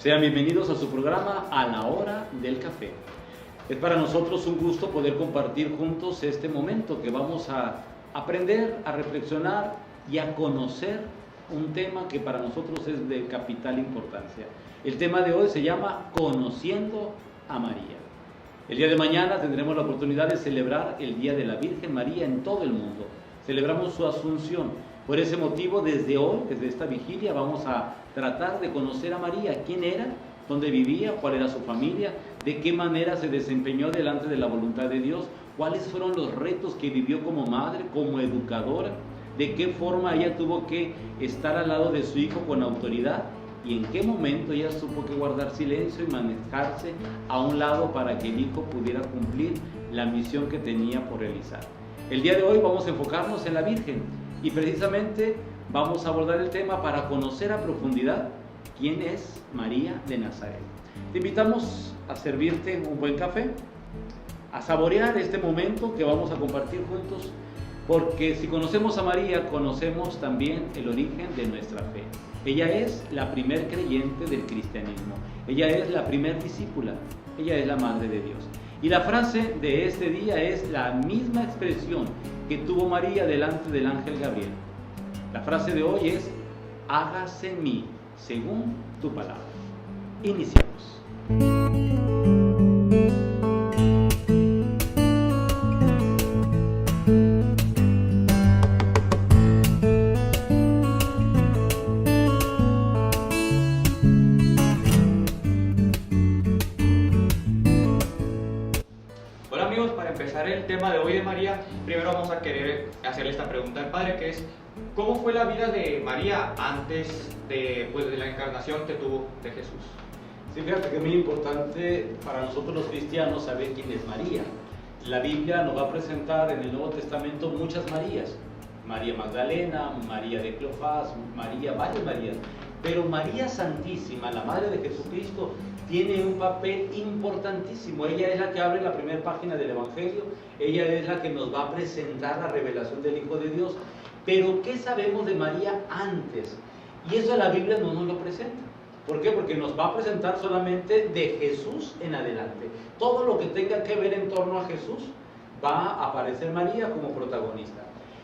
Sean bienvenidos a su programa A la Hora del Café. Es para nosotros un gusto poder compartir juntos este momento que vamos a aprender, a reflexionar y a conocer un tema que para nosotros es de capital importancia. El tema de hoy se llama Conociendo a María. El día de mañana tendremos la oportunidad de celebrar el Día de la Virgen María en todo el mundo. Celebramos su Asunción. Por ese motivo, desde hoy, desde esta vigilia, vamos a tratar de conocer a María. ¿Quién era? ¿Dónde vivía? ¿Cuál era su familia? ¿De qué manera se desempeñó delante de la voluntad de Dios? ¿Cuáles fueron los retos que vivió como madre, como educadora? ¿De qué forma ella tuvo que estar al lado de su hijo con autoridad? ¿Y en qué momento ella supo que guardar silencio y manejarse a un lado para que el hijo pudiera cumplir la misión que tenía por realizar? El día de hoy vamos a enfocarnos en la Virgen y precisamente vamos a abordar el tema para conocer a profundidad quién es María de Nazaret. Te invitamos a servirte un buen café, a saborear este momento que vamos a compartir juntos, porque si conocemos a María, conocemos también el origen de nuestra fe. Ella es la primer creyente del cristianismo, ella es la primer discípula, ella es la Madre de Dios. Y la frase de este día es la misma expresión que tuvo María delante del ángel Gabriel. La frase de hoy es: hágase en mí según tu palabra. Iniciamos. El tema de hoy de María, primero vamos a querer hacerle esta pregunta al Padre, que es: ¿cómo fue la vida de María antes de la encarnación que tuvo de Jesús? Sí, fíjate que es muy importante para nosotros los cristianos saber quién es María. La Biblia nos va a presentar en el Nuevo Testamento muchas Marías: María Magdalena, María de Cleofás, varias Marías. Pero María Santísima, la Madre de Jesucristo, tiene un papel importantísimo. Ella es la que abre la primera página del Evangelio, ella es la que nos va a presentar la revelación del Hijo de Dios. Pero ¿qué sabemos de María antes? Y eso la Biblia no nos lo presenta. ¿Por qué? Porque nos va a presentar solamente de Jesús en adelante. Todo lo que tenga que ver en torno a Jesús va a aparecer María como protagonista.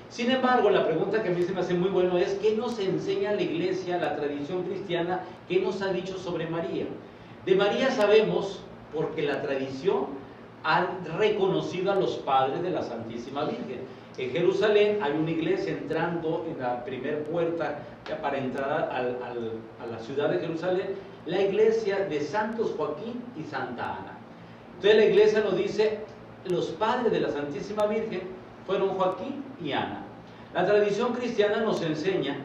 Sin embargo, la pregunta que a mí se me hace muy bueno es: ¿qué nos enseña la Iglesia, la tradición cristiana? ¿Qué nos ha dicho sobre María? De María sabemos porque la tradición ha reconocido a los padres de la Santísima Virgen. En Jerusalén hay una iglesia entrando en la primera puerta para entrar a la ciudad de Jerusalén, la iglesia de Santos Joaquín y Santa Ana. Entonces la iglesia nos dice: los padres de la Santísima Virgen fueron Joaquín y Ana. La tradición cristiana nos enseña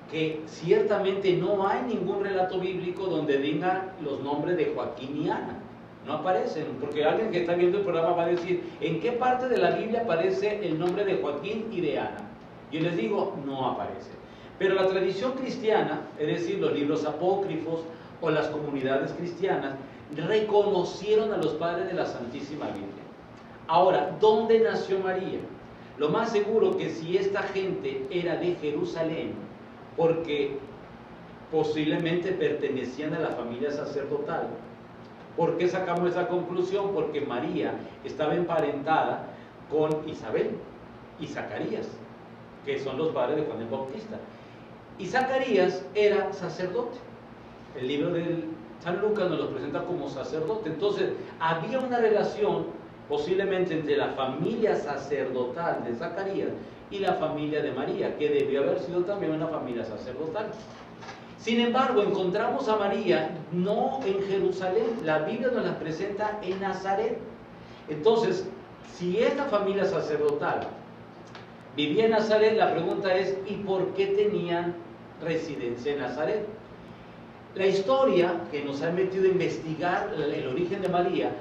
que ciertamente no hay ningún relato bíblico donde digan los nombres de Joaquín y Ana. No aparecen, porque alguien que está viendo el programa va a decir: ¿en qué parte de la Biblia aparece el nombre de Joaquín y de Ana? Yo les digo: no aparece. Pero la tradición cristiana, es decir, los libros apócrifos o las comunidades cristianas, reconocieron a los padres de la Santísima Virgen. Ahora, ¿dónde nació María? Lo más seguro que si esta gente era de Jerusalén, porque posiblemente pertenecían a la familia sacerdotal. ¿Por qué sacamos esa conclusión? Porque María estaba emparentada con Isabel y Zacarías, que son los padres de Juan el Bautista. Y Zacarías era sacerdote. El libro de San Lucas nos lo presenta como sacerdote. Entonces, había una relación posiblemente entre la familia sacerdotal de Zacarías y la familia de María, que debió haber sido también una familia sacerdotal. Sin embargo, encontramos a María no en Jerusalén, la Biblia nos la presenta en Nazaret. Entonces, si esta familia sacerdotal vivía en Nazaret, la pregunta es: ¿y por qué tenían residencia en Nazaret? La historia que nos ha metido a investigar el origen de María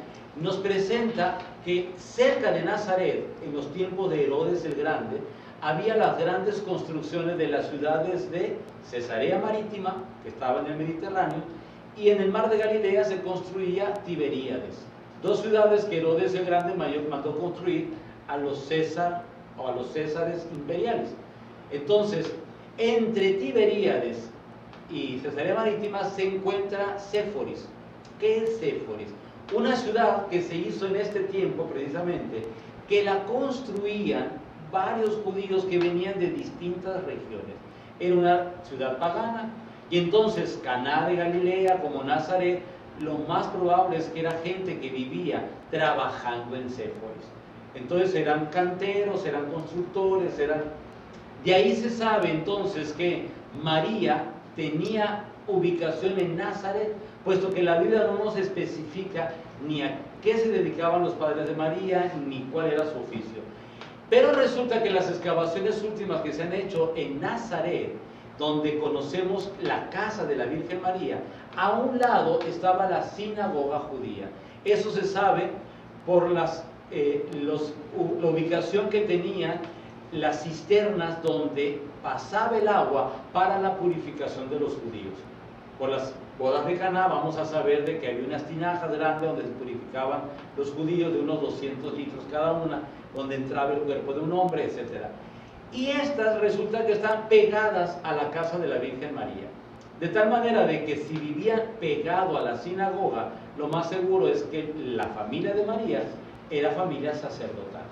nos presenta que cerca de Nazaret, en los tiempos de Herodes el Grande, había las grandes construcciones de las ciudades de Cesarea Marítima, que estaba en el Mediterráneo, y en el mar de Galilea se construía Tiberíades, dos ciudades que Herodes el Grande mandó construir a los Césares imperiales. Entonces, entre Tiberíades y Cesarea Marítima se encuentra Séforis. ¿Qué es Séforis? Una ciudad que se hizo en este tiempo precisamente, que la construían varios judíos que venían de distintas regiones. Era una ciudad pagana, y entonces Caná de Galilea como Nazaret, lo más probable es que era gente que vivía trabajando en Séforis. Entonces eran canteros, eran constructores, De ahí se sabe entonces que María tenía ubicación en Nazaret, puesto que la Biblia no nos especifica ni a qué se dedicaban los padres de María, ni cuál era su oficio. Pero resulta que las excavaciones últimas que se han hecho en Nazaret, donde conocemos la casa de la Virgen María, a un lado estaba la sinagoga judía. Eso se sabe por la ubicación que tenían las cisternas donde pasaba el agua para la purificación de los judíos. Por las bodas de Caná vamos a saber de que había unas tinajas grandes donde se purificaban los judíos de unos 200 litros cada una, donde entraba el cuerpo de un hombre, etc. Y estas resulta que están pegadas a la casa de la Virgen María. De tal manera de que si vivían pegado a la sinagoga, lo más seguro es que la familia de María era familia sacerdotal.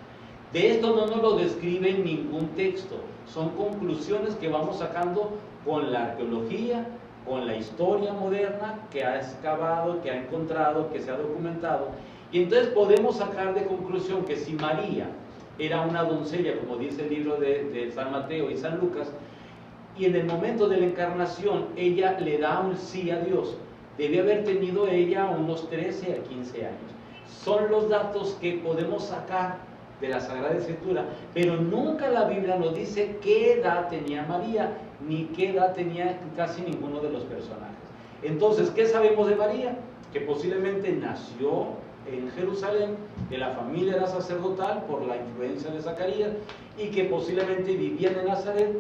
De esto no nos lo describe ningún texto, son conclusiones que vamos sacando con la arqueología, con la historia moderna que ha excavado, que ha encontrado, que se ha documentado, y entonces podemos sacar de conclusión que si María era una doncella, como dice el libro de San Mateo y San Lucas, y en el momento de la encarnación ella le da un sí a Dios, debe haber tenido ella unos 13 a 15 años. Son los datos que podemos sacar de la Sagrada Escritura, pero nunca la Biblia nos dice qué edad tenía María, ni qué edad tenía casi ninguno de los personajes. Entonces, ¿qué sabemos de María? Que posiblemente nació en Jerusalén, que la familia era sacerdotal por la influencia de Zacarías, y que posiblemente vivían en Nazaret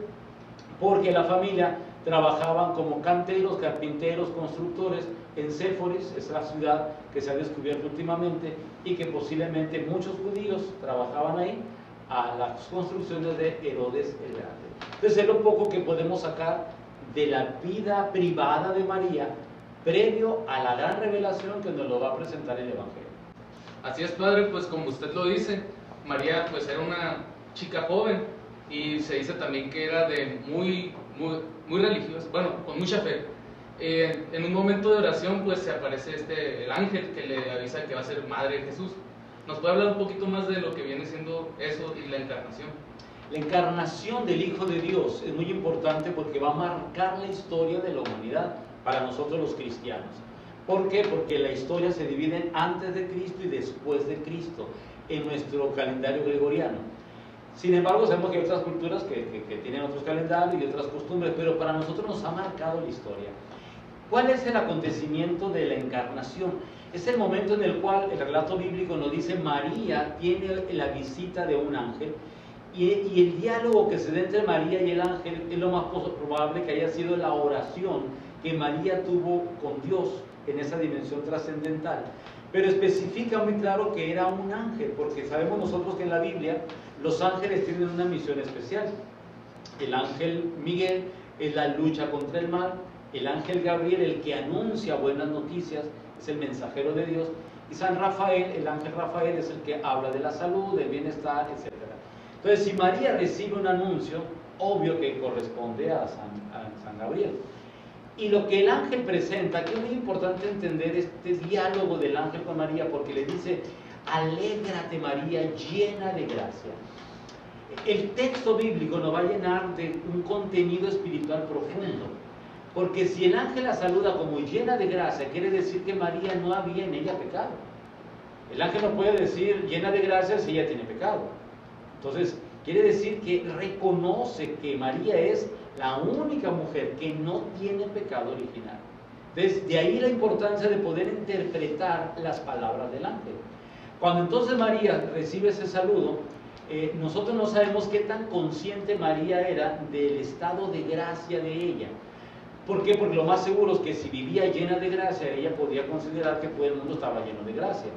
porque la familia trabajaban como canteros, carpinteros, constructores en Séforis, es la ciudad que se ha descubierto últimamente, y que posiblemente muchos judíos trabajaban ahí a las construcciones de Herodes el Grande. Entonces es lo poco que podemos sacar de la vida privada de María previo a la gran revelación que nos lo va a presentar el Evangelio. Así es, padre, pues como usted lo dice, María pues era una chica joven, y se dice también que era de muy religiosa, bueno, con mucha fe. En un momento de oración pues se aparece el ángel que le avisa que va a ser madre de Jesús. ¿Nos puede hablar un poquito más de lo que viene siendo eso y la encarnación? La encarnación del Hijo de Dios es muy importante porque va a marcar la historia de la humanidad para nosotros los cristianos. ¿Por qué? Porque la historia se divide en antes de Cristo y después de Cristo en nuestro calendario gregoriano. Sin embargo, sabemos que hay otras culturas que tienen otros calendarios y otras costumbres, pero para nosotros nos ha marcado la historia. ¿Cuál es el acontecimiento de la encarnación? Es el momento en el cual el relato bíblico nos dice María tiene la visita de un ángel, y el diálogo que se da entre María y el ángel es lo más probable que haya sido la oración que María tuvo con Dios en esa dimensión trascendental. Pero especifica muy claro que era un ángel, porque sabemos nosotros que en la Biblia los ángeles tienen una misión especial. El ángel Miguel es la lucha contra el mal, el ángel Gabriel, el que anuncia buenas noticias, es el mensajero de Dios, y San Rafael, el ángel Rafael, es el que habla de la salud, del bienestar, etc. Entonces, si María recibe un anuncio, obvio que corresponde a San Gabriel. Y lo que el ángel presenta, que es muy importante entender este diálogo del ángel con María, porque le dice, alégrate María, llena de gracia. El texto bíblico nos va a llenar de un contenido espiritual profundo, porque si el ángel la saluda como llena de gracia, quiere decir que María no había en ella pecado. El ángel no puede decir llena de gracia si ella tiene pecado. Entonces, quiere decir que reconoce que María es la única mujer que no tiene pecado original. Entonces, de ahí la importancia de poder interpretar las palabras del ángel. Cuando entonces María recibe ese saludo, nosotros no sabemos qué tan consciente María era del estado de gracia de ella. ¿Por qué? Porque lo más seguro es que si vivía llena de gracia, ella podía considerar que todo el mundo estaba lleno de gracia,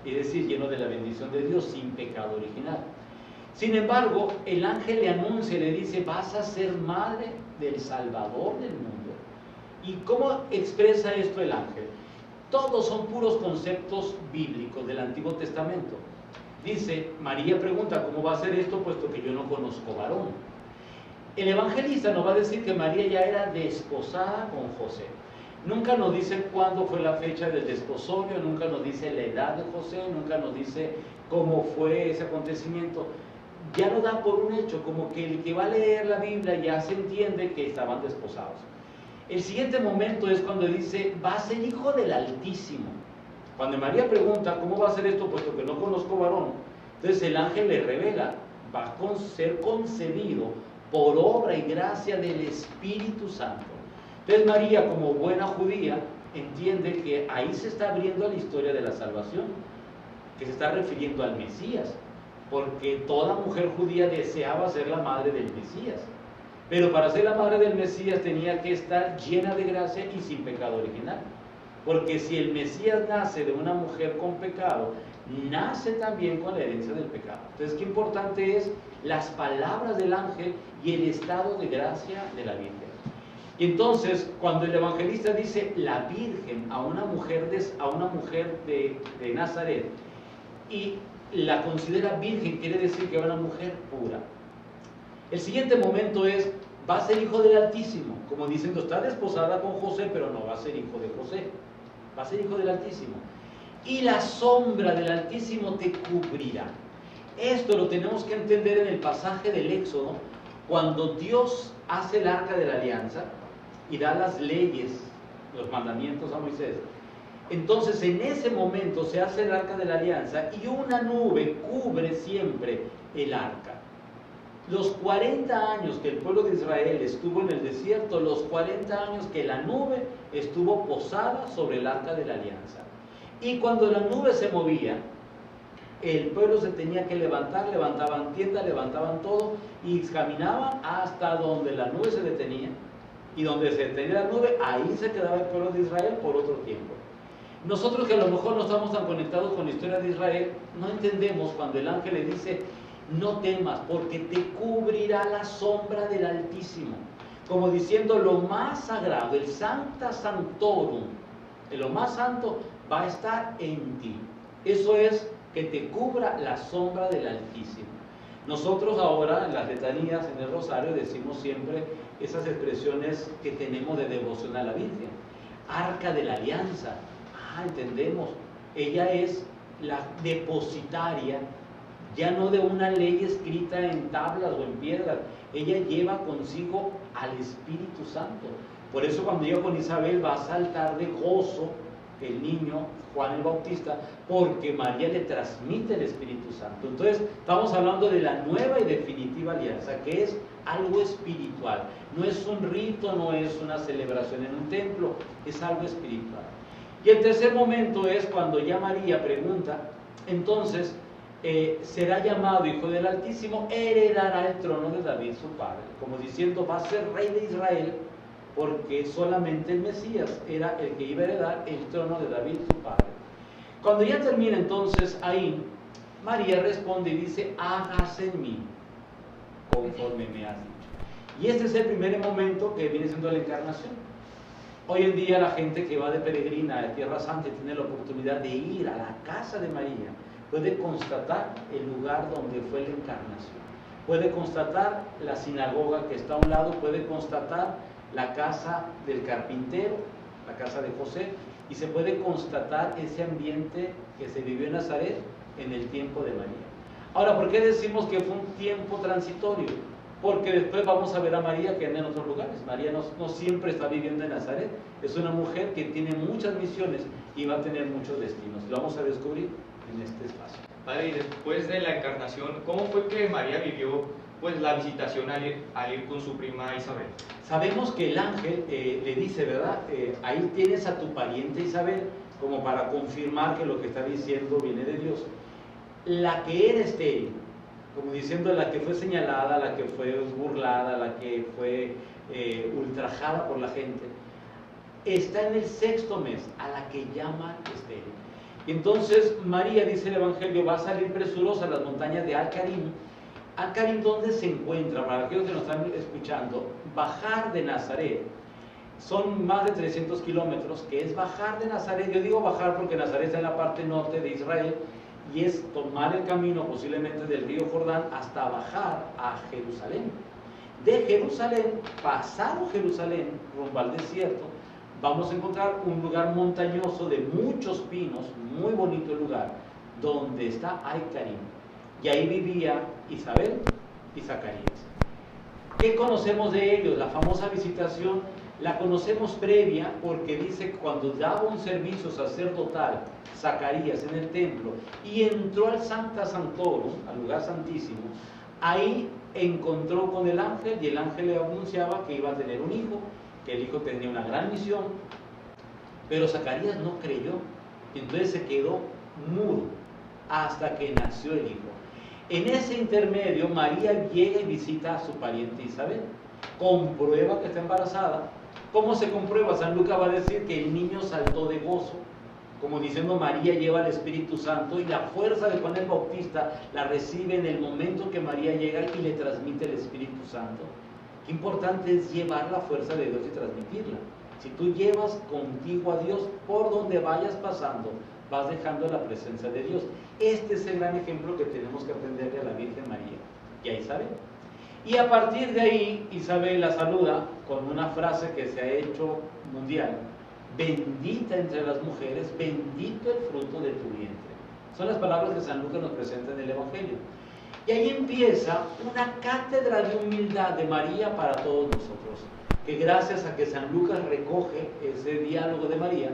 es decir, lleno de la bendición de Dios, sin pecado original. Sin embargo, el ángel le anuncia y le dice, vas a ser madre del Salvador del mundo. ¿Y cómo expresa esto el ángel? Todos son puros conceptos bíblicos del Antiguo Testamento. Dice, María pregunta, ¿cómo va a ser esto puesto que yo no conozco varón? El evangelista nos va a decir que María ya era desposada con José. Nunca nos dice cuándo fue la fecha del desposorio, nunca nos dice la edad de José, nunca nos dice cómo fue ese acontecimiento. Ya lo da por un hecho, como que el que va a leer la Biblia ya se entiende que estaban desposados. El siguiente momento es cuando dice, va a ser hijo del Altísimo. Cuando María pregunta, ¿cómo va a ser esto puesto que no conozco varón? Entonces el ángel le revela, va a ser concebido por obra y gracia del Espíritu Santo. Entonces María, como buena judía, entiende que ahí se está abriendo la historia de la salvación, que se está refiriendo al Mesías, porque toda mujer judía deseaba ser la madre del Mesías. Pero para ser la madre del Mesías tenía que estar llena de gracia y sin pecado original. Porque si el Mesías nace de una mujer con pecado, nace también con la herencia del pecado. Entonces, qué importante es las palabras del ángel y el estado de gracia de la Virgen. Y entonces, cuando el evangelista dice la Virgen a una mujer de Nazaret y la considera virgen, quiere decir que era una mujer pura. El siguiente momento es, va a ser hijo del Altísimo, como diciendo, está desposada con José, pero no va a ser hijo de José, va a ser hijo del Altísimo. Y la sombra del Altísimo te cubrirá. Esto lo tenemos que entender en el pasaje del Éxodo, cuando Dios hace el arca de la alianza y da las leyes, los mandamientos a Moisés. Entonces en ese momento se hace el arca de la alianza y una nube cubre siempre el arca. Los 40 años que el pueblo de Israel estuvo en el desierto, los 40 años que la nube estuvo posada sobre el arca de la alianza. Y cuando la nube se movía, el pueblo se tenía que levantar, levantaban tiendas, levantaban todo y caminaban hasta donde la nube se detenía. Y donde se detenía la nube, ahí se quedaba el pueblo de Israel por otro tiempo. Nosotros que a lo mejor no estamos tan conectados con la historia de Israel, no entendemos cuando el ángel le dice, no temas, porque te cubrirá la sombra del Altísimo. Como diciendo, lo más sagrado, el Sancta Sanctorum, lo más santo, va a estar en ti. Eso es que te cubra la sombra del Altísimo. Nosotros ahora en las letanías, en el rosario, decimos siempre esas expresiones que tenemos de devoción a la Virgen. Arca de la Alianza. Entendemos, ella es la depositaria, ya no de una ley escrita en tablas o en piedras, ella lleva consigo al Espíritu Santo. Por eso cuando llega con Isabel va a saltar de gozo el niño Juan el Bautista, porque María le transmite el Espíritu Santo. Entonces estamos hablando de la nueva y definitiva alianza, que es algo espiritual, no es un rito, no es una celebración en un templo, es algo espiritual. Y el tercer momento es cuando ya María pregunta, entonces será llamado Hijo del Altísimo, heredará el trono de David su padre, como diciendo va a ser rey de Israel, porque solamente el Mesías era el que iba a heredar el trono de David su padre. Cuando ya termina entonces ahí, María responde y dice, hágase en mí conforme me has dicho. Y este es el primer momento que viene siendo la encarnación. Hoy en día la gente que va de peregrina a Tierra Santa y tiene la oportunidad de ir a la casa de María, puede constatar el lugar donde fue la encarnación. Puede constatar la sinagoga que está a un lado, puede constatar la casa del carpintero, la casa de José, y se puede constatar ese ambiente que se vivió en Nazaret en el tiempo de María. Ahora, ¿por qué decimos que fue un tiempo transitorio? Porque después vamos a ver a María que anda en otros lugares. María no siempre está viviendo en Nazaret, es una mujer que tiene muchas misiones y va a tener muchos destinos. Lo vamos a descubrir en este espacio. Padre, y después de la encarnación, ¿cómo fue que María vivió pues la visitación al ir con su prima Isabel? Sabemos que el ángel le dice, ¿verdad? Ahí tienes a tu pariente Isabel, como para confirmar que lo que está diciendo viene de Dios. La que era estéril, como diciendo la que fue señalada, la que fue burlada, la que fue ultrajada por la gente, está en el 6º mes, a la que llaman estéril. Entonces María, dice el Evangelio, va a salir presurosa a las montañas de Al-Karim. Al-Karim, ¿dónde se encuentra? Para aquellos que nos están escuchando, bajar de Nazaret Son más de 300 kilómetros, que es bajar de Nazaret. Yo digo bajar porque Nazaret está en la parte norte de Israel, y es tomar el camino posiblemente del río Jordán hasta bajar a Jerusalén. De Jerusalén, pasado Jerusalén, rumbo al desierto, vamos a encontrar un lugar montañoso de muchos pinos, muy bonito el lugar, donde está Ai-Karim. Y ahí vivía Isabel y Zacarías. ¿Qué conocemos de ellos? La famosa visitación la conocemos previa porque dice que cuando daba un servicio sacerdotal Zacarías en el templo y entró al Sancta Sanctorum, al lugar santísimo, ahí encontró con el ángel y el ángel le anunciaba que iba a tener un hijo, que el hijo tenía una gran misión, pero Zacarías no creyó, entonces se quedó mudo hasta que nació el hijo. En ese intermedio María llega y visita a su pariente Isabel, comprueba que está embarazada. ¿Cómo se comprueba? San Lucas va a decir que el niño saltó de gozo, como diciendo María lleva el Espíritu Santo, y la fuerza de Juan el Bautista la recibe en el momento que María llega y le transmite el Espíritu Santo. Qué importante es llevar la fuerza de Dios y transmitirla. Si tú llevas contigo a Dios, por donde vayas pasando, vas dejando la presencia de Dios. Este es el gran ejemplo que tenemos que aprenderle a la Virgen María y a Isabel. Y a partir de ahí, Isabel la saluda con una frase que se ha hecho mundial: bendita entre las mujeres, bendito el fruto de tu vientre. Son las palabras que San Lucas nos presenta en el Evangelio. Y ahí empieza una cátedra de humildad de María para todos nosotros, que gracias a que San Lucas recoge ese diálogo de María,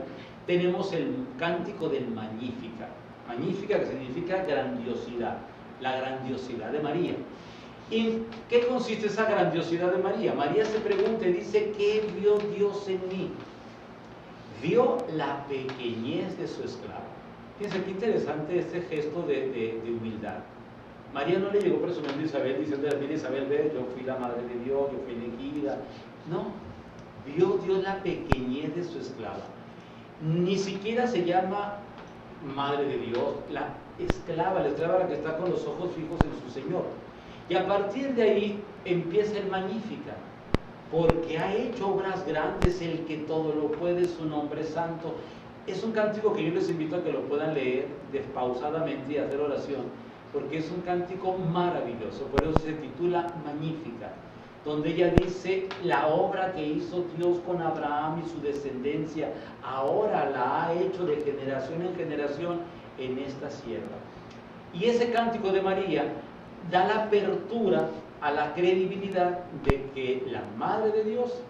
tenemos el cántico del Magnífica. Magnífica, que significa grandiosidad, la grandiosidad de María. ¿En qué consiste esa grandiosidad de María? María se pregunta y dice: ¿qué vio Dios en mí? Vio la pequeñez de su esclava. Fíjense qué interesante este gesto de humildad. María no le llegó presumiendo a Isabel diciendo: mira Isabel, ve, yo fui la madre de Dios, yo fui elegida. No, vio Dios la pequeñez de su esclava. Ni siquiera se llama madre de Dios, la esclava la que está con los ojos fijos en su Señor. Y a partir de ahí empieza el Magnífica, porque ha hecho obras grandes el que todo lo puede, su nombre santo. Es un cántico que yo les invito a que lo puedan leer pausadamente y hacer oración, porque es un cántico maravilloso. Por eso se titula Magnífica, donde ella dice: la obra que hizo Dios con Abraham y su descendencia, ahora la ha hecho de generación en generación en esta sierva. Y ese cántico de María da la apertura a la credibilidad de que la Madre de Dios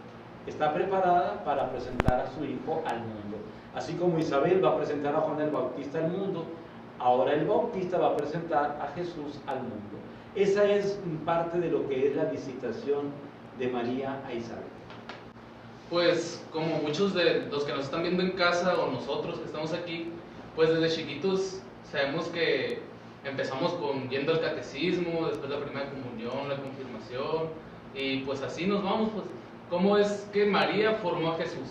está preparada para presentar a su Hijo al mundo. Así como Isabel va a presentar a Juan el Bautista al mundo, ahora el Bautista va a presentar a Jesús al mundo. Esa es parte de lo que es la visitación de María a Isabel. Pues como muchos de los que nos están viendo en casa o nosotros que estamos aquí, pues desde chiquitos sabemos que empezamos yendo al catecismo, después la primera comunión, la confirmación, y pues así nos vamos. Pues, ¿cómo es que María formó a Jesús?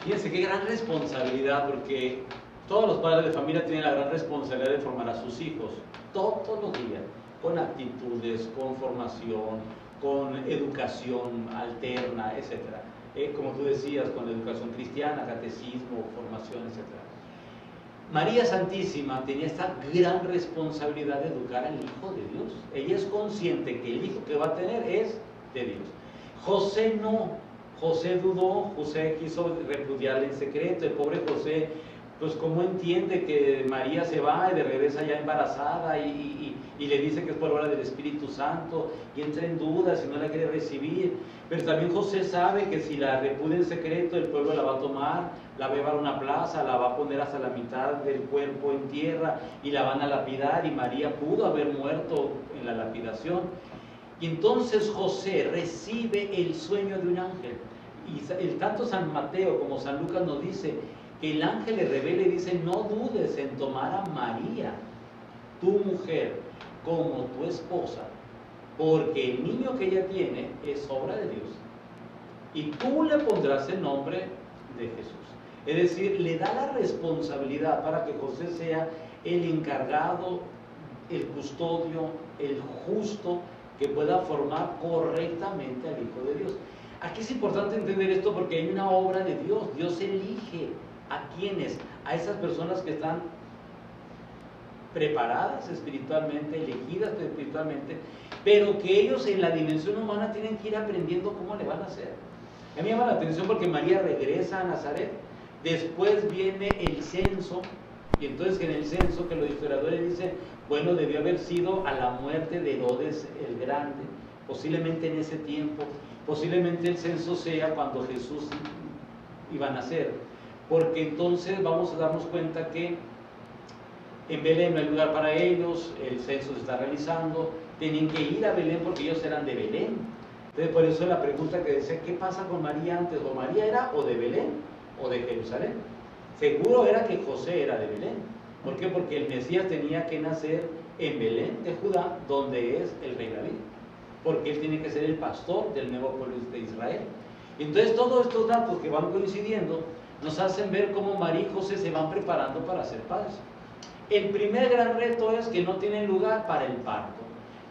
Fíjense qué gran responsabilidad, porque todos los padres de familia tienen la gran responsabilidad de formar a sus hijos todos los días, con actitudes, con formación, con educación alterna, etc. Como tú decías, con educación cristiana, catecismo, formación, etc. María Santísima tenía esta gran responsabilidad de educar al Hijo de Dios. Ella es consciente que el hijo que va a tener es de Dios. José no. José dudó, José quiso repudiarle en secreto. El pobre José, pues cómo entiende que María se va y de regresa ya embarazada y le dice que es por obra del Espíritu Santo, y entra en dudas y no la quiere recibir. Pero también José sabe que si la repudia en secreto, el pueblo la va a tomar, la va a llevar a una plaza, la va a poner hasta la mitad del cuerpo en tierra y la van a lapidar, y María pudo haber muerto en la lapidación. Y entonces José recibe el sueño de un ángel, y tanto San Mateo como San Lucas nos dice que el ángel le revela y dice: no dudes en tomar a María, tu mujer, como tu esposa, porque el niño que ella tiene es obra de Dios, y tú le pondrás el nombre de Jesús. Es decir, le da la responsabilidad para que José sea el encargado, el custodio, el justo, que pueda formar correctamente al Hijo de Dios. Aquí es importante entender esto porque hay una obra de Dios. Dios elige a quienes, a esas personas que están preparadas espiritualmente, elegidas espiritualmente, pero que ellos en la dimensión humana tienen que ir aprendiendo cómo le van a hacer. A mí me llama la atención porque María regresa a Nazaret, después viene el censo, y entonces en el censo que los historiadores dicen, bueno, debió haber sido a la muerte de Herodes el Grande, posiblemente en ese tiempo, posiblemente el censo sea cuando Jesús iba a nacer, porque entonces vamos a darnos cuenta que en Belén no hay lugar para ellos, el censo se está realizando, tenían que ir a Belén porque ellos eran de Belén. Entonces por eso la pregunta que decía, ¿qué pasa con María antes? ¿O María era o de Belén o de Jerusalén? Seguro era que José era de Belén. ¿Por qué? Porque el Mesías tenía que nacer en Belén de Judá, donde es el rey David, porque él tiene que ser el pastor del nuevo pueblo de Israel. Entonces todos estos datos que van coincidiendo nos hacen ver cómo María y José se van preparando para ser padres. El primer gran reto es que no tienen lugar para el parto.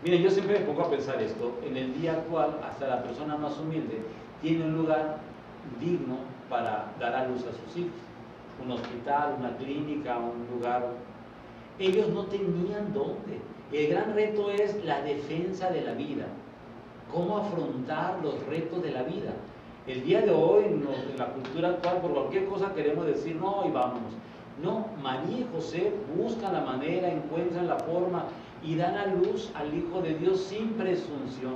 Miren, yo siempre me pongo a pensar esto, en el día actual hasta la persona más humilde tiene un lugar digno para dar a luz a sus hijos, un hospital, una clínica, un lugar. Ellos no tenían dónde. El gran reto es la defensa de la vida, cómo afrontar los retos de la vida. El día de hoy, en la cultura actual, por cualquier cosa queremos decir no y vámonos. No, María y José buscan la manera, encuentran la forma y dan a luz al Hijo de Dios sin presunción.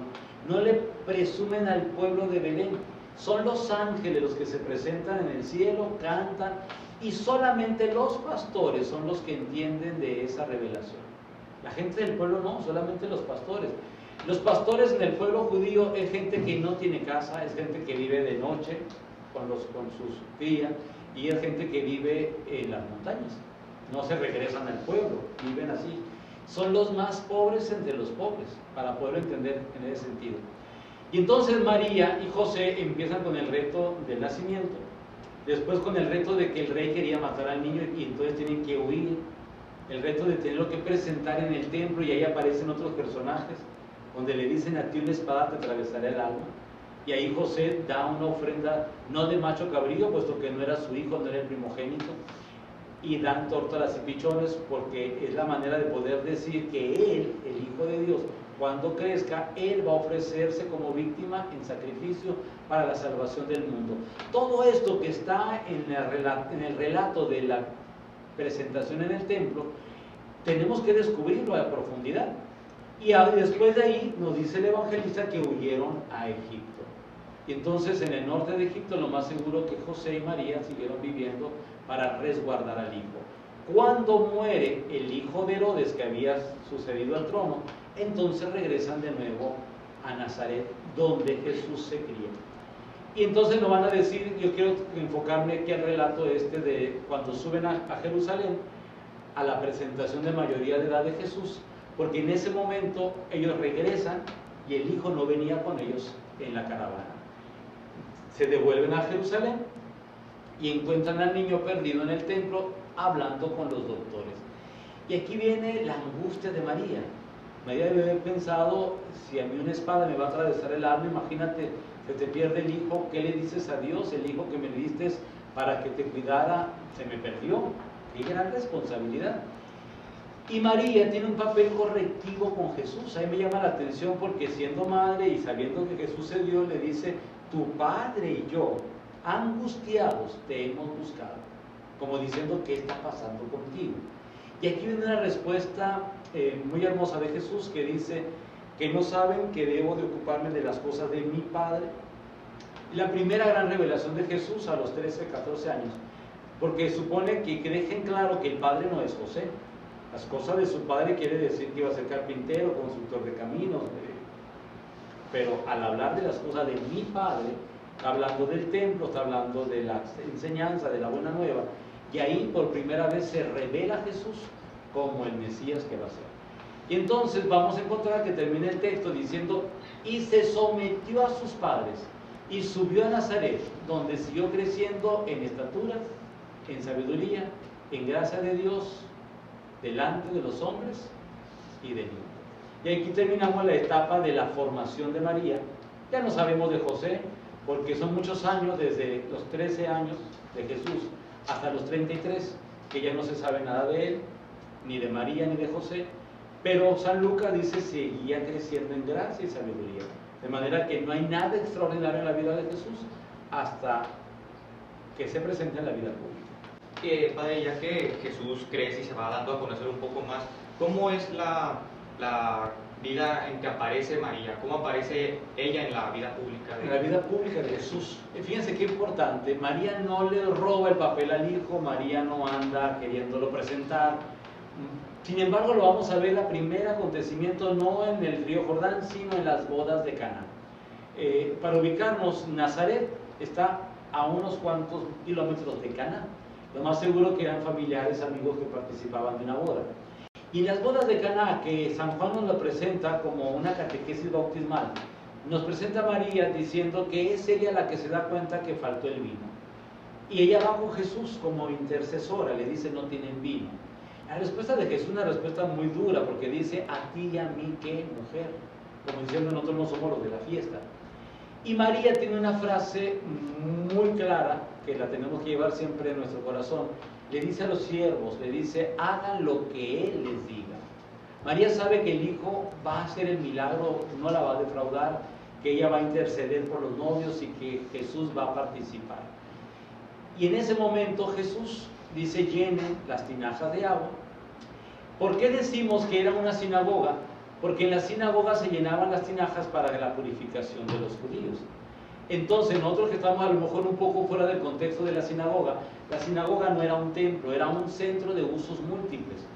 No le presumen al pueblo de Belén. Son los ángeles los que se presentan en el cielo, cantan, y solamente los pastores son los que entienden de esa revelación. La gente del pueblo no, solamente los pastores. Los pastores en el pueblo judío es gente que no tiene casa, es gente que vive de noche con sus crías, y es gente que vive en las montañas, no se regresan al pueblo, viven así. Son los más pobres entre los pobres, para poderlo entender en ese sentido. Y entonces María y José empiezan con el reto del nacimiento, después con el reto de que el rey quería matar al niño y entonces tienen que huir, el reto de tenerlo que presentar en el templo, y ahí aparecen otros personajes, donde le dicen: a ti una espada te atravesará el alma. Y ahí José da una ofrenda, no de macho cabrío, puesto que no era su hijo, no era el primogénito, y dan tórtolas y pichones, porque es la manera de poder decir que él, el Hijo de Dios, cuando crezca, él va a ofrecerse como víctima en sacrificio para la salvación del mundo. Todo esto que está en el relato de la presentación en el templo, tenemos que descubrirlo a profundidad. Y después de ahí nos dice el evangelista que huyeron a Egipto. Y entonces en el norte de Egipto lo más seguro que José y María siguieron viviendo para resguardar al hijo. Cuando muere el hijo de Herodes, que había sucedido al trono, entonces regresan de nuevo a Nazaret, donde Jesús se cría. Y entonces nos van a decir, yo quiero enfocarme aquí al relato de cuando suben a Jerusalén, a la presentación de mayoría de edad de Jesús, porque en ese momento ellos regresan y el hijo no venía con ellos en la caravana. Se devuelven a Jerusalén y encuentran al niño perdido en el templo hablando con los doctores. Y aquí viene la angustia de María. María debe haber pensado: si a mí una espada me va a atravesar el alma, imagínate, se te pierde el hijo, ¿qué le dices a Dios? El hijo que me diste para que te cuidara se me perdió. Qué gran responsabilidad. Y María tiene un papel correctivo con Jesús. A mí me llama la atención porque, siendo madre y sabiendo que Jesús se dio, le dice: tu padre y yo, angustiados, te hemos buscado. Como diciendo: ¿qué está pasando contigo? Y aquí viene una respuesta muy hermosa de Jesús, que dice que no saben que debo de ocuparme de las cosas de mi Padre. La primera gran revelación de Jesús a los 13, 14 años, porque supone que dejen claro que el Padre no es José. Las cosas de su padre quiere decir que iba a ser carpintero, constructor de caminos, pero al hablar de las cosas de mi Padre, está hablando del templo, está hablando de la enseñanza, de la buena nueva, y ahí por primera vez se revela Jesús como el Mesías que va a ser. Y entonces vamos a encontrar que termina el texto diciendo: y se sometió a sus padres, y subió a Nazaret, donde siguió creciendo en estatura, en sabiduría, en gracia de Dios, delante de los hombres y de niños. Y aquí terminamos la etapa de la formación de María. Ya no sabemos de José, porque son muchos años, desde los 13 años de Jesús hasta los 33, que ya no se sabe nada de él, ni de María, ni de José, pero San Lucas dice seguía creciendo en gracia y sabiduría, de manera que no hay nada extraordinario en la vida de Jesús hasta que se presenta en la vida pública. Padre, ya que Jesús crece y se va dando a conocer un poco más, ¿cómo es la vida en que aparece María? ¿Cómo aparece ella en la vida pública? En la vida pública de Jesús. Fíjense qué importante, María no le roba el papel al hijo, María no anda queriéndolo presentar. Sin embargo, lo vamos a ver el primer acontecimiento no en el río Jordán, sino en las bodas de Caná. Para ubicarnos, Nazaret está a unos cuantos kilómetros de Caná. Lo más seguro que eran familiares, amigos que participaban de una boda. Y las bodas de Caná, que San Juan nos lo presenta como una catequesis bautismal, nos presenta a María diciendo que es ella la que se da cuenta que faltó el vino. Y ella va con Jesús como intercesora, le dice no tienen vino. La respuesta de Jesús es una respuesta muy dura, porque dice a ti y a mí qué, mujer, como diciendo nosotros no somos los de la fiesta. Y María tiene una frase muy clara, que la tenemos que llevar siempre en nuestro corazón. Le dice a los siervos, le dice, hagan lo que Él les diga. María sabe que el Hijo va a hacer el milagro, no la va a defraudar, que ella va a interceder por los novios y que Jesús va a participar. Y en ese momento Jesús dice, llenen las tinajas de agua. ¿Por qué decimos que era una sinagoga? Porque en la sinagoga se llenaban las tinajas para la purificación de los judíos. Entonces, nosotros que estamos a lo mejor un poco fuera del contexto de la sinagoga no era un templo, era un centro de usos múltiples,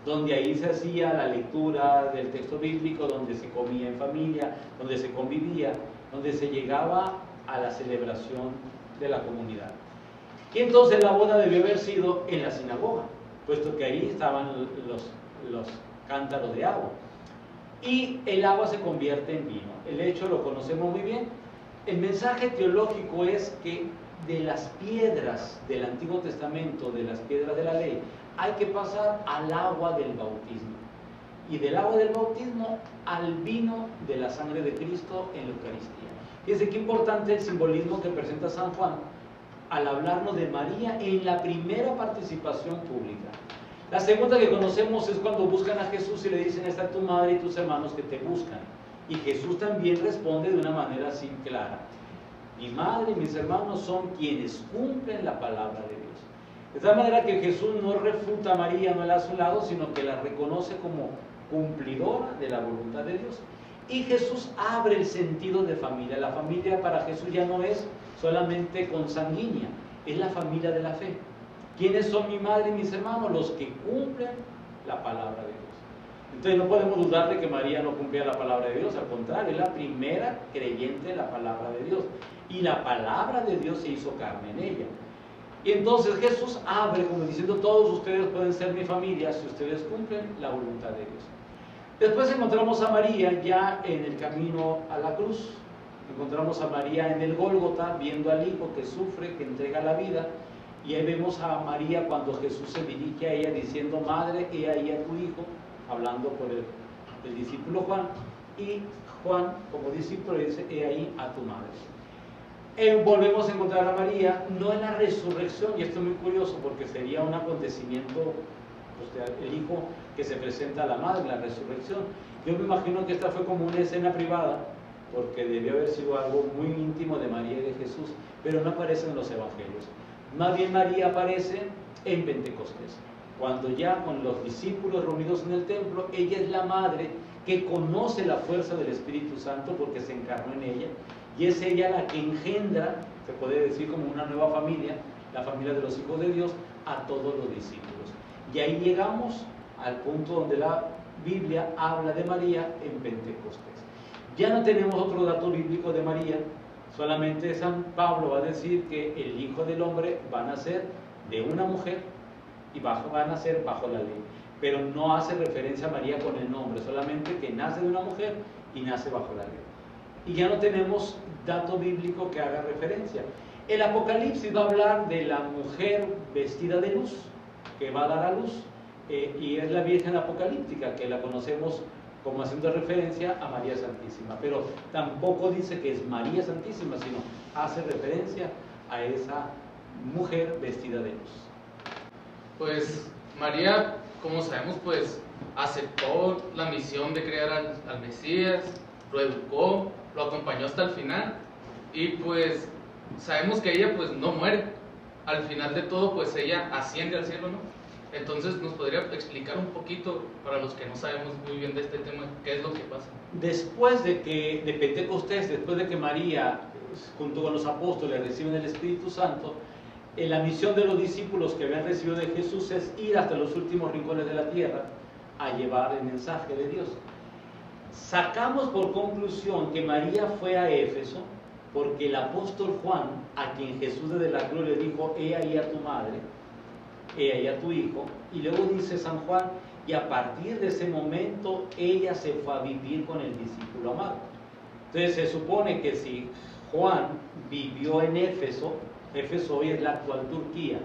donde ahí se hacía la lectura del texto bíblico, donde se comía en familia, donde se convivía, donde se llegaba a la celebración de la comunidad. Y entonces la boda debió haber sido en la sinagoga, puesto que ahí estaban los cántaros de agua. Y el agua se convierte en vino. El hecho lo conocemos muy bien. El mensaje teológico es que de las piedras del Antiguo Testamento, de las piedras de la ley, hay que pasar al agua del bautismo. Y del agua del bautismo al vino de la sangre de Cristo en la Eucaristía. Fíjense qué importante el simbolismo que presenta San Juan al hablarnos de María en la primera participación pública. La segunda que conocemos es cuando buscan a Jesús y le dicen, está tu madre y tus hermanos que te buscan. Y Jesús también responde de una manera así clara. Mi madre y mis hermanos son quienes cumplen la palabra de Dios. De tal manera que Jesús no refuta a María, no la hace a un lado, sino que la reconoce como cumplidora de la voluntad de Dios. Y Jesús abre el sentido de familia. La familia para Jesús ya no es solamente consanguínea, es la familia de la fe. ¿Quiénes son mi madre y mis hermanos? Los que cumplen la palabra de Dios. Entonces no podemos dudar de que María no cumplía la palabra de Dios, al contrario, es la primera creyente en la palabra de Dios. Y la palabra de Dios se hizo carne en ella. Y entonces Jesús abre como diciendo, todos ustedes pueden ser mi familia si ustedes cumplen la voluntad de Dios. Después encontramos a María ya en el camino a la cruz. Encontramos a María en el Gólgota, viendo al Hijo que sufre, que entrega la vida. Y ahí vemos a María cuando Jesús se dirige a ella diciendo, madre, he ahí a tu hijo, hablando por el discípulo Juan. Y Juan, como discípulo, le dice, he ahí a tu madre. Volvemos a encontrar a María, no en la resurrección, y esto es muy curioso porque sería un acontecimiento, el hijo que se presenta a la madre, la resurrección. Yo me imagino que esta fue como una escena privada, porque debió haber sido algo muy íntimo de María y de Jesús, pero no aparece en los evangelios. Más bien María aparece en Pentecostés, cuando ya con los discípulos reunidos en el templo, ella es la madre que conoce la fuerza del Espíritu Santo porque se encarnó en ella, y es ella la que engendra, se puede decir como una nueva familia, la familia de los hijos de Dios, a todos los discípulos. Y ahí llegamos al punto donde la Biblia habla de María en Pentecostés. Ya no tenemos otro dato bíblico de María, solamente San Pablo va a decir que el Hijo del Hombre va a nacer de una mujer y va a nacer bajo la ley, pero no hace referencia a María con el nombre, solamente que nace de una mujer y nace bajo la ley. Y ya no tenemos dato bíblico que haga referencia. El Apocalipsis va a hablar de la mujer vestida de luz, que va a dar a luz, y es la Virgen apocalíptica, que la conocemos como haciendo referencia a María Santísima, pero tampoco dice que es María Santísima, sino hace referencia a esa mujer vestida de luz. Pues María, como sabemos, pues aceptó la misión de crear al Mesías, lo educó, lo acompañó hasta el final, y pues sabemos que ella pues no muere. Al final de todo, pues ella asciende al cielo, ¿no? Entonces, ¿nos podría explicar un poquito, para los que no sabemos muy bien de este tema, qué es lo que pasa? Después de Pentecostés, después de que María, junto con los apóstoles, reciben el Espíritu Santo, la misión de los discípulos que habían recibido de Jesús es ir hasta los últimos rincones de la tierra a llevar el mensaje de Dios. Sacamos por conclusión que María fue a Éfeso porque el apóstol Juan, a quien Jesús desde la cruz le dijo: he ahí a tu madre, he ahí a tu hijo, y luego dice San Juan, y a partir de ese momento ella se fue a vivir con el discípulo amado. Entonces se supone que si Juan vivió en Éfeso, Éfeso hoy es la actual Turquía,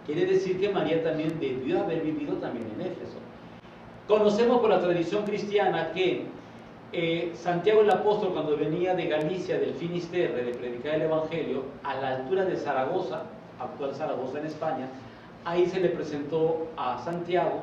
quiere decir que María también debió haber vivido también en Éfeso. Conocemos por la tradición cristiana que Santiago el apóstol, cuando venía de Galicia, del Finisterre, de predicar el Evangelio, a la altura de Zaragoza, actual Zaragoza en España, ahí se le presentó a Santiago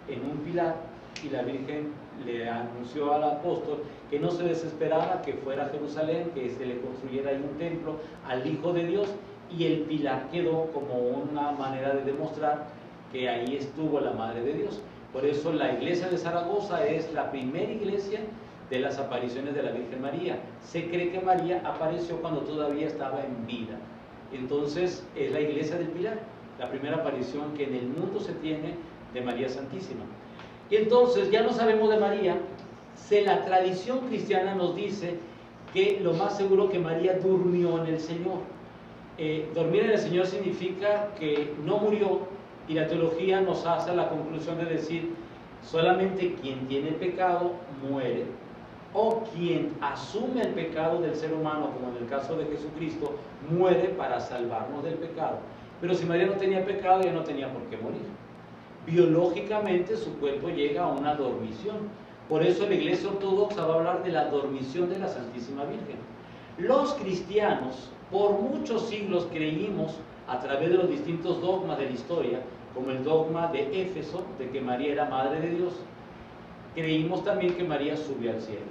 en un pilar, y la Virgen le anunció al apóstol que no se desesperara, que fuera a Jerusalén, que se le construyera ahí un templo al Hijo de Dios, y el pilar quedó como una manera de demostrar que ahí estuvo la Madre de Dios. Por eso la iglesia de Zaragoza es la primera iglesia de las apariciones de la Virgen María. Se cree que María apareció cuando todavía estaba en vida. Entonces es la iglesia del Pilar, la primera aparición que en el mundo se tiene de María Santísima. Y entonces ya no sabemos de María. La tradición cristiana nos dice que lo más seguro que María durmió en el Señor. Dormir en el Señor significa que no murió, y la teología nos hace la conclusión de decir: solamente quien tiene pecado muere, o quien asume el pecado del ser humano, como en el caso de Jesucristo, muere para salvarnos del pecado. Pero si María no tenía pecado, ella no tenía por qué morir. Biológicamente su cuerpo llega a una dormición. Por eso la Iglesia Ortodoxa va a hablar de la dormición de la Santísima Virgen. Los cristianos por muchos siglos creímos, a través de los distintos dogmas de la historia, como el dogma de Éfeso, de que María era Madre de Dios, creímos también que María subió al cielo.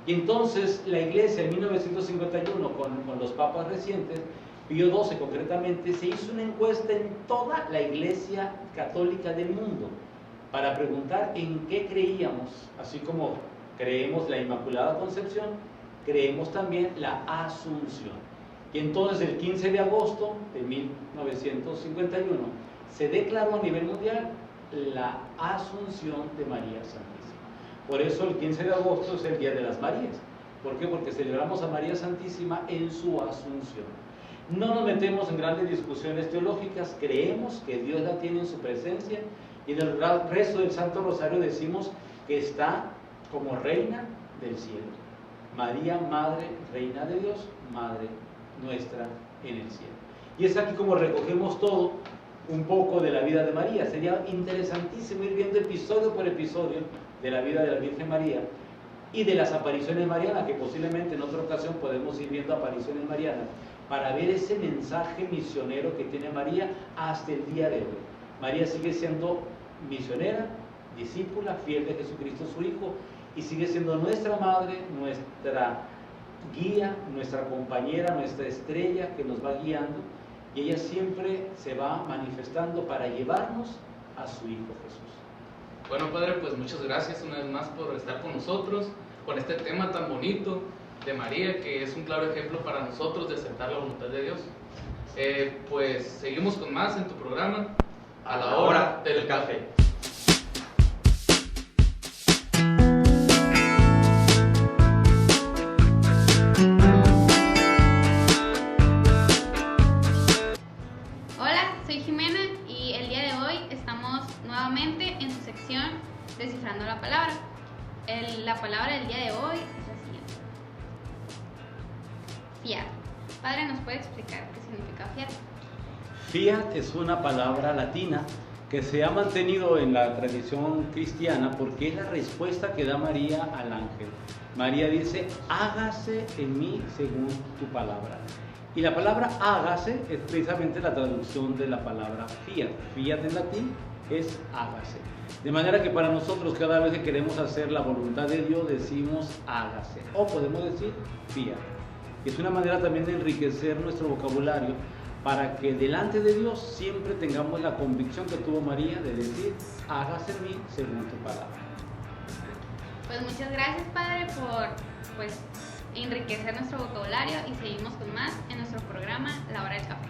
Y entonces la Iglesia en 1951, con los papas recientes, Pío XII concretamente, se hizo una encuesta en toda la Iglesia católica del mundo para preguntar en qué creíamos. Así como creemos la Inmaculada Concepción, creemos también la Asunción. Y entonces el 15 de agosto de 1951 se declaró a nivel mundial la Asunción de María Santísima. Por eso el 15 de agosto es el Día de las Marías. ¿Por qué? Porque celebramos a María Santísima en su Asunción. No nos metemos en grandes discusiones teológicas, creemos que Dios la tiene en su presencia, y en el resto del Santo Rosario decimos que está como Reina del cielo. María, Madre, Reina de Dios, Madre nuestra en el cielo. Y es aquí como recogemos todo un poco de la vida de María. Sería interesantísimo ir viendo episodio por episodio de la vida de la Virgen María y de las apariciones marianas, que posiblemente en otra ocasión podemos ir viendo apariciones marianas, para ver ese mensaje misionero que tiene María hasta el día de hoy. María sigue siendo misionera, discípula, fiel de Jesucristo su Hijo, y sigue siendo nuestra madre, nuestra guía, nuestra compañera, nuestra estrella que nos va guiando, y ella siempre se va manifestando para llevarnos a su Hijo Jesús. Bueno, Padre, pues muchas gracias una vez más por estar con nosotros, con este tema tan bonito de María, que es un claro ejemplo para nosotros de aceptar la voluntad de Dios. Pues seguimos con más en tu programa, A la hora del café. Hola, soy Jimena y el día de hoy estamos nuevamente en su sección Descifrando la Palabra. La palabra del día de hoy es la siguiente: fiat. Padre, ¿nos puede explicar qué significa fiat? Fiat es una palabra latina que se ha mantenido en la tradición cristiana porque es la respuesta que da María al ángel. María dice, hágase en mí según tu palabra. Y la palabra hágase es precisamente la traducción de la palabra fiat. Fiat en latín es hágase. De manera que para nosotros cada vez que queremos hacer la voluntad de Dios decimos hágase. O podemos decir fiat. Es una manera también de enriquecer nuestro vocabulario para que delante de Dios siempre tengamos la convicción que tuvo María de decir, hágase en mí según tu palabra. Pues muchas gracias, Padre, por enriquecer nuestro vocabulario, y seguimos con más en nuestro programa La Hora del Café.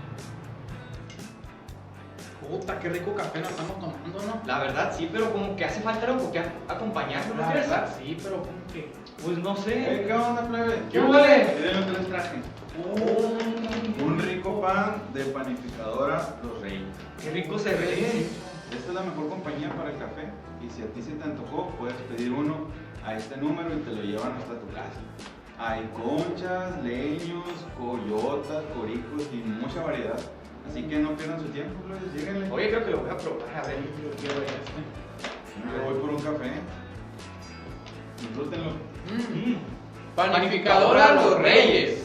Puta, qué rico café nos estamos tomando, ¿no? La verdad sí, pero como que hace falta algo que acompañarlo, ¿no La crees? verdad sí, pero como que... Pues no sé. ¿Qué onda, plebe? ¿Qué huele? Miren lo que les traje. Un rico pan de panificadora Los Reyes. Qué rico se ve. Esta es la mejor compañía para el café, y si a ti se te antojó, puedes pedir uno a este número y te lo llevan hasta tu casa. Hay conchas, leños, coyotas, coricos y mucha variedad. Así que no pierdan su tiempo, plebes, lléguenle. Oye, creo que lo voy a probar, a ver. Yo voy por un café. Disfrútenlo. Panificadora Los Reyes.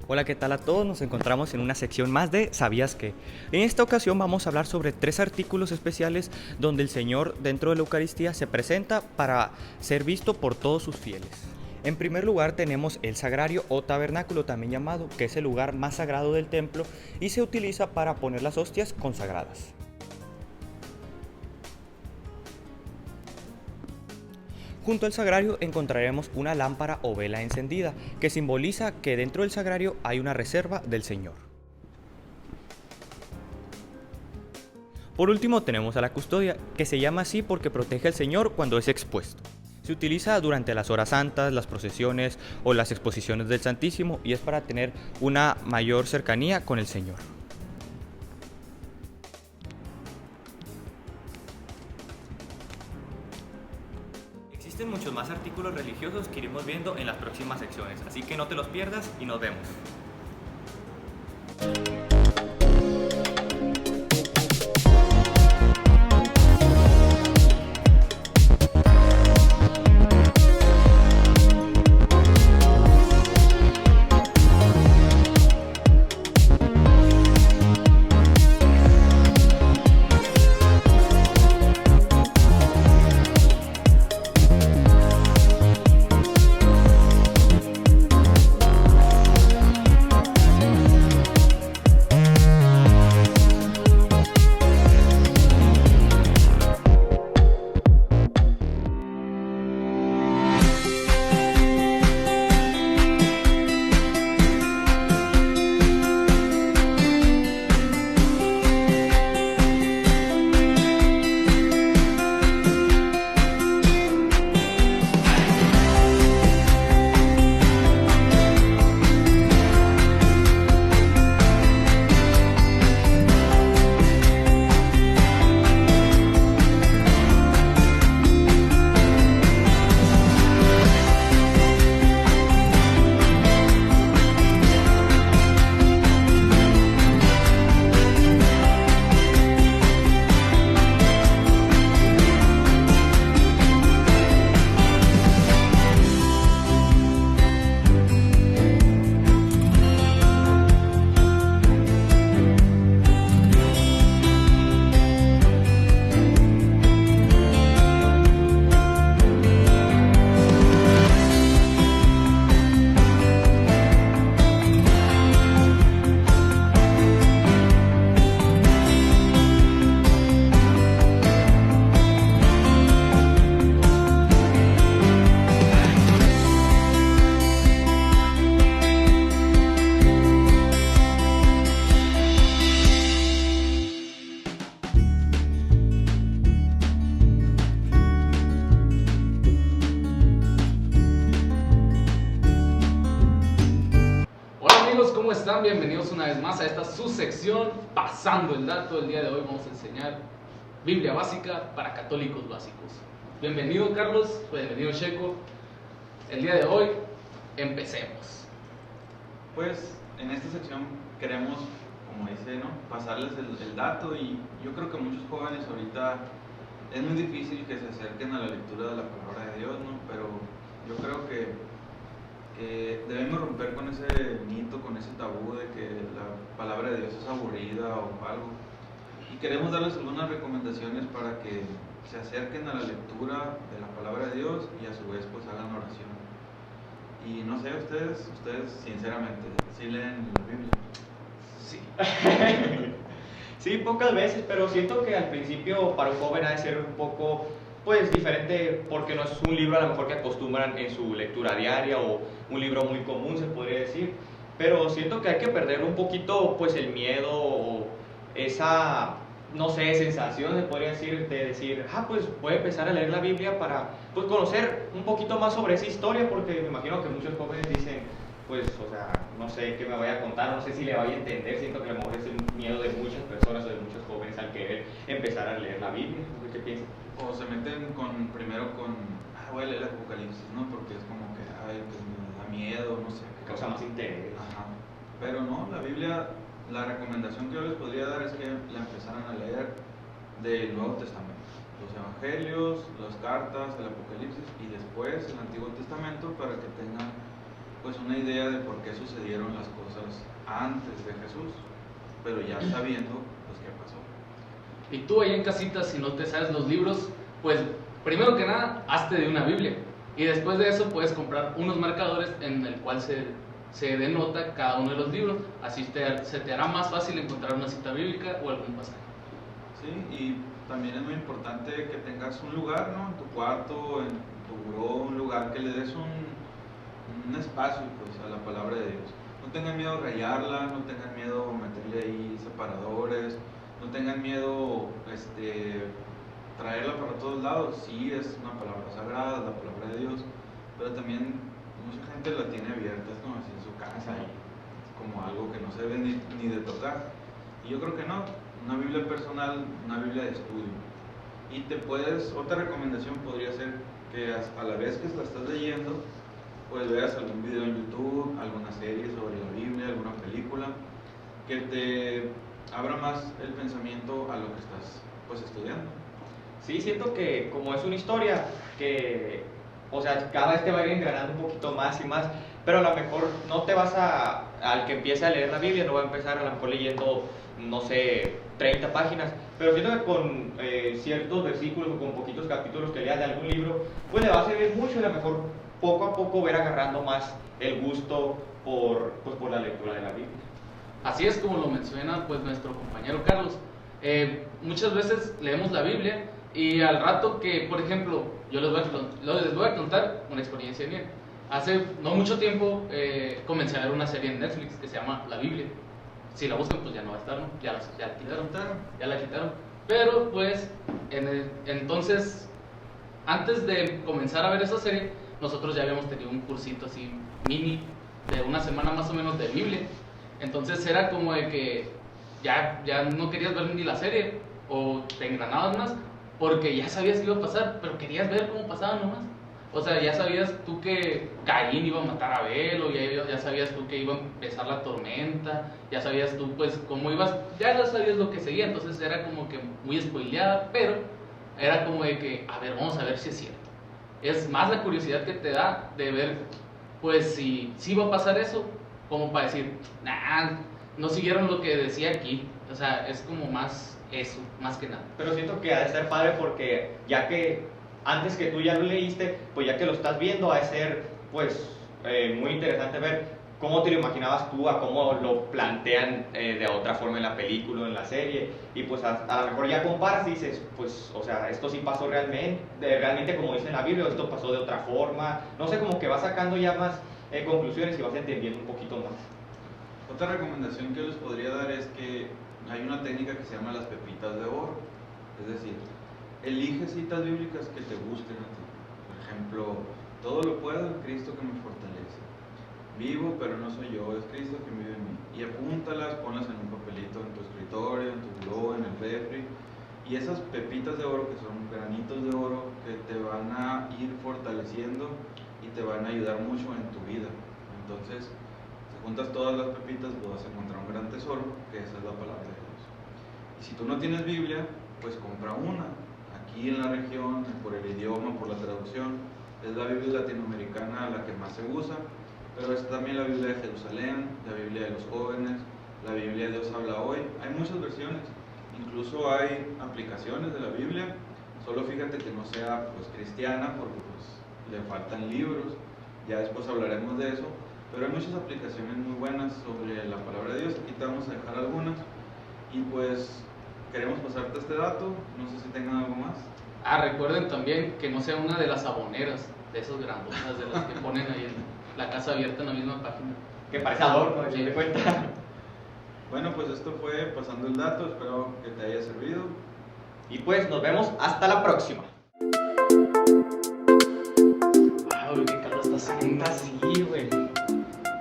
Hola, ¿qué tal a todos? Nos encontramos en una sección más de ¿Sabías qué? En esta ocasión vamos a hablar sobre 3 artículos especiales donde el Señor dentro de la Eucaristía se presenta para ser visto por todos sus fieles. En primer lugar tenemos el sagrario o tabernáculo también llamado, que es el lugar más sagrado del templo y se utiliza para poner las hostias consagradas. Junto al sagrario encontraremos una lámpara o vela encendida, que simboliza que dentro del sagrario hay una reserva del Señor. Por último tenemos a la custodia, que se llama así porque protege al Señor cuando es expuesto. Se utiliza durante las horas santas, las procesiones o las exposiciones del Santísimo y es para tener una mayor cercanía con el Señor. Existen muchos más artículos religiosos que iremos viendo en las próximas secciones, así que no te los pierdas y nos vemos. están? Bienvenidos una vez más a esta subsección Pasando el Dato. El día de hoy vamos a enseñar Biblia básica para católicos básicos. Bienvenido Carlos, bienvenido Checo. El día de hoy empecemos. Pues en esta sección queremos, como dice, ¿no?, pasarles el dato, y yo creo que muchos jóvenes ahorita es muy difícil que se acerquen a la lectura de la palabra de Dios, ¿no? Pero yo creo que debemos romper con ese mito, con ese tabú de que la palabra de Dios es aburrida o algo. Y queremos darles algunas recomendaciones para que se acerquen a la lectura de la palabra de Dios y a su vez pues hagan oración. Y no sé, ustedes sinceramente, ¿sí leen la Biblia? Sí. Sí, pocas veces, pero siento que al principio para un joven ha de ser un poco pues diferente, porque no es un libro a lo mejor que acostumbran en su lectura diaria o un libro muy común, se podría decir. Pero siento que hay que perder un poquito pues el miedo o esa, no sé, sensación, se podría decir, de decir, pues voy a empezar a leer la Biblia para pues conocer un poquito más sobre esa historia, porque me imagino que muchos jóvenes dicen, pues, o sea, no sé qué me vaya a contar, no sé si le vaya a entender. Siento que a lo mejor es el miedo de muchas personas o de muchos jóvenes al querer empezar a leer la Biblia. No sé qué piensan. O se meten primero con, voy a leer el Apocalipsis, ¿no? Porque es como que, pues me da miedo, no sé. Causa más interés. Ajá. Pero no, la Biblia, la recomendación que yo les podría dar es que la empezaran a leer del Nuevo Testamento. Los Evangelios, las cartas, el Apocalipsis y después el Antiguo Testamento, para que tengan pues una idea de por qué sucedieron las cosas antes de Jesús, pero ya sabiendo pues qué pasó. Y tú ahí en casita, si no te sabes los libros, pues primero que nada, hazte de una Biblia. Y después de eso puedes comprar unos marcadores en el cual se denota cada uno de los libros. Así se te hará más fácil encontrar una cita bíblica o algún pasaje. Sí, y también es muy importante que tengas un lugar, ¿no? En tu cuarto, en tu buró, un lugar que le des un espacio pues a la palabra de Dios. No tengan miedo a rayarla, no tengan miedo a meterle ahí separadores, no tengan miedo traerla para todos lados. Sí, es una palabra sagrada, la palabra de Dios, pero también mucha gente la tiene abierta, es como así en su casa, y es como algo que no se debe ni de tocar. Y yo creo que no, una Biblia personal, una Biblia de estudio. Y otra recomendación podría ser que a la vez que la estás leyendo, pues veas algún video en YouTube, alguna serie sobre la Biblia, alguna película, que te abra más el pensamiento a lo que estás pues estudiando. Sí, siento que como es una historia que, o sea, cada vez te va a ir engranando un poquito más y más, pero a lo mejor no te vas al que empiece a leer la Biblia, no va a empezar a lo mejor leyendo, no sé, 30 páginas, pero siento que con ciertos versículos o con poquitos capítulos que leas de algún libro, pues le va a servir mucho, y a lo mejor poco a poco ver agarrando más el gusto por la lectura de la Biblia. Así es como lo menciona pues nuestro compañero Carlos. Muchas veces leemos la Biblia y al rato que, por ejemplo, yo les voy a contar una experiencia mía. Hace no mucho tiempo comencé a ver una serie en Netflix que se llama La Biblia. Si la buscan pues ya no va a estar, ¿no? Ya la quitaron. Pero pues entonces, antes de comenzar a ver esa serie, nosotros ya habíamos tenido un cursito así mini de una semana más o menos de Biblia. Entonces era como de que ya no querías ver ni la serie o te engranabas más porque ya sabías qué iba a pasar, pero querías ver cómo pasaba nomás. O sea, ya sabías tú que Caín iba a matar a Abel, o ya sabías tú que iba a empezar la tormenta, ya sabías tú pues cómo ibas, ya no sabías lo que seguía. Entonces era como que muy spoileada, pero era como de que, a ver, vamos a ver si es cierto. Es más la curiosidad que te da de ver pues si va a pasar eso, como para decir, no siguieron lo que decía aquí. O sea, es como más eso, más que nada. Pero siento que ha de ser padre porque ya que antes que tú ya lo leíste, pues ya que lo estás viendo, ha de ser pues muy interesante ver cómo te lo imaginabas tú a cómo lo plantean de otra forma en la película o en la serie. Y pues a lo mejor ya comparas y dices, pues, o sea, esto sí pasó realmente como dice en la Biblia, o esto pasó de otra forma. No sé, como que vas sacando ya más conclusiones y vas entendiendo un poquito más. Otra recomendación que les podría dar es que hay una técnica que se llama las pepitas de oro. Es decir, elige citas bíblicas que te gusten a ti. Por ejemplo, todo lo puedo en Cristo que me fortalece. vivo, pero no soy yo, es Cristo que vive en mí. Y apúntalas, ponlas en un papelito en tu escritorio, en tu buró, en el refri. Y esas pepitas de oro, que son granitos de oro, que te van a ir fortaleciendo y te van a ayudar mucho en tu vida. Entonces, si juntas todas las pepitas, pues vas a encontrar un gran tesoro, que esa es la palabra de Dios. Y si tú no tienes Biblia, pues compra una. Aquí en la región, por el idioma, por la traducción, es la Biblia latinoamericana la que más se usa, pero es también la Biblia de Jerusalén, la Biblia de los jóvenes, la Biblia de Dios habla hoy. Hay muchas versiones, incluso hay aplicaciones de la Biblia. Solo fíjate que no sea pues cristiana, porque pues le faltan libros, ya después hablaremos de eso, pero hay muchas aplicaciones muy buenas sobre la palabra de Dios. Aquí te vamos a dejar algunas y pues queremos pasarte este dato, no sé si tengan algo más. Recuerden también que no sea una de las aboneras, de esas grandonas de las que ponen ahí en la casa abierta en la misma página. Que parece adorno, Sí. de cuenta. Bueno, pues esto fue Pasando el Dato, espero que te haya servido. Y pues nos vemos hasta la próxima. Ay, qué calor está haciendo. Sí, güey.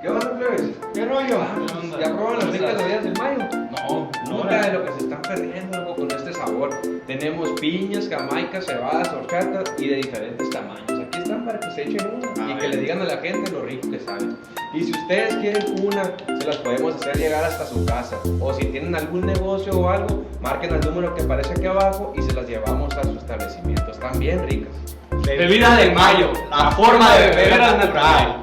¿Qué onda, plebes? ¿Qué rollo? ¿Qué onda? ¿Ya probaron las ricas bebidas del mayo? No, Nota de lo que se están perdiendo, loco, con este sabor. Tenemos piñas, jamaicas, cebadas, horchata y de diferentes tamaños. Aquí están para que se echen una y que le digan a la gente lo rico que saben. Y si ustedes quieren una, se las podemos hacer llegar hasta su casa. O si tienen algún negocio o algo, marquen el número que aparece aquí abajo y se las llevamos a su establecimiento. Están bien ricas. Bebida del mayo, la forma de beber al natural.